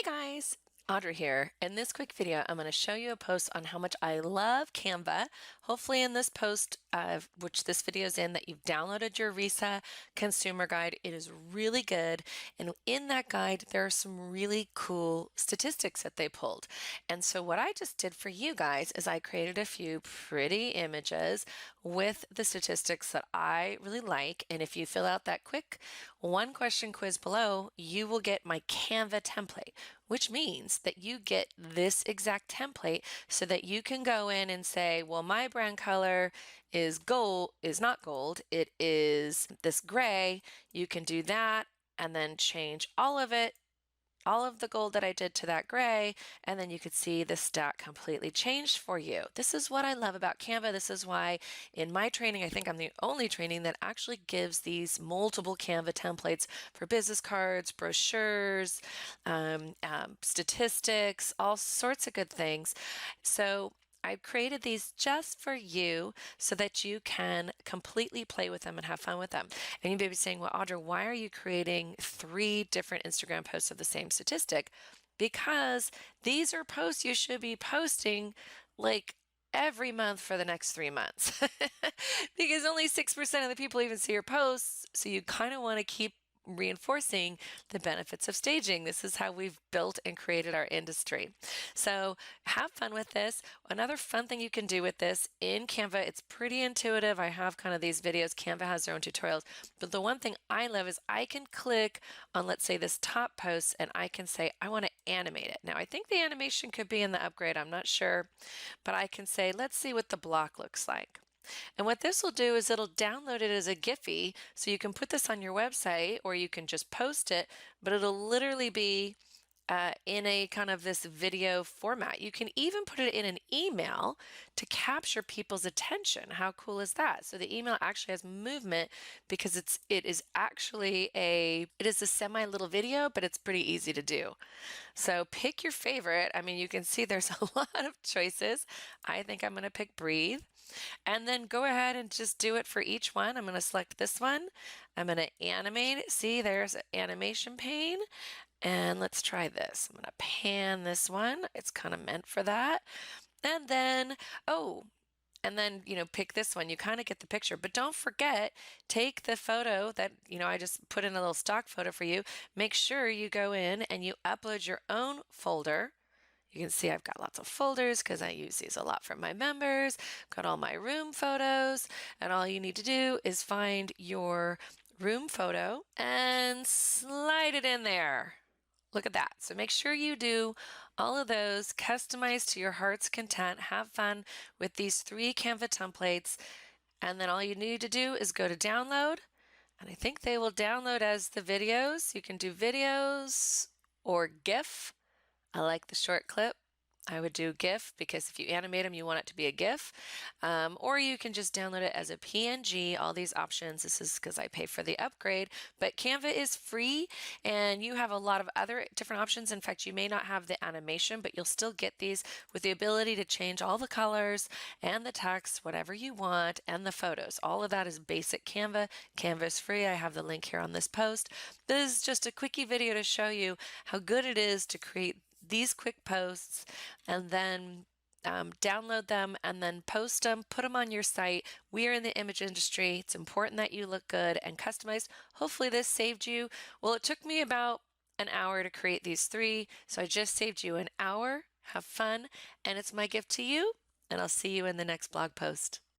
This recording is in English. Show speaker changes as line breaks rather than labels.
Hey guys, Audra here. In this quick video, I'm going to show you a post on how much I love Canva. Hopefully in this post, which this video is in, that you've downloaded your RESA consumer guide. It is really good. And in that guide, there are some really cool statistics that they pulled. And so what I just did for you guys is I created a few pretty images with the statistics that I really like. And if you fill out that quick one question quiz below, you will get my Canva template, which means that you get this exact template so that you can go in and say, well, my brand color is not gold, it is this gray. You can do that and then change all of the gold that I did to that gray, and then you could see the stat completely changed for you. This is what I love about Canva. This is why in my training, I think I'm the only training that actually gives these multiple Canva templates for business cards, brochures, statistics, all sorts of good things. So I've created these just for you so that you can completely play with them and have fun with them. And you may be saying, well, Audra, why are you creating 3 different Instagram posts of the same statistic? Because these are posts you should be posting like every month for the next 3 months. Because only 6% of the people even see your posts. So you kind of want to keep reinforcing the benefits of staging. This is how we've built and created our industry. So have fun with this. Another fun thing you can do with this in Canva, it's pretty intuitive. I have kind of these videos. Canva has their own tutorials. But the one thing I love is I can click on, let's say, this top post, and I can say, I want to animate it. Now, I think the animation could be in the upgrade. I'm not sure. But I can say, let's see what the block looks like. And what this will do is it'll download it as a Giphy, so you can put this on your website or you can just post it, but it'll literally be in a kind of this video format. You can even put it in an email to capture people's attention. How cool is that? So the email actually has movement because it is a semi little video, but it's pretty easy to do. So pick your favorite. I mean, you can see there's a lot of choices. I think I'm going to pick Breathe. And then go ahead and just do it for each one. I'm going to select this one. I'm going to animate it. See, there's an animation pane. And let's try this. I'm going to pan this one. It's kind of meant for that. And then, pick this one. You kind of get the picture. But don't forget, take the photo that, I just put in a little stock photo for you. Make sure you go in and you upload your own folder. You can see I've got lots of folders because I use these a lot for my members. Got all my room photos, and all you need to do is find your room photo and slide it in there. Look at that. So make sure you do all of those, customized to your heart's content. Have fun with these 3 Canva templates, and then all you need to do is go to download, and I think they will download as the videos. You can do videos or GIF. I like the short clip. I would do GIF because if you animate them, you want it to be a GIF. Or you can just download it as a PNG, all these options. This is because I pay for the upgrade. But Canva is free, and you have a lot of other different options. In fact, you may not have the animation, but you'll still get these with the ability to change all the colors and the text, whatever you want, and the photos. All of that is basic Canva. Canva is free. I have the link here on this post. This is just a quickie video to show you how good it is to create these quick posts and then download them and then post them, put them on your site. We are in the image industry. It's important that you look good and customized. Hopefully this saved you. Well, it took me about an hour to create these 3, so I just saved you an hour. Have fun, and it's my gift to you, and I'll see you in the next blog post.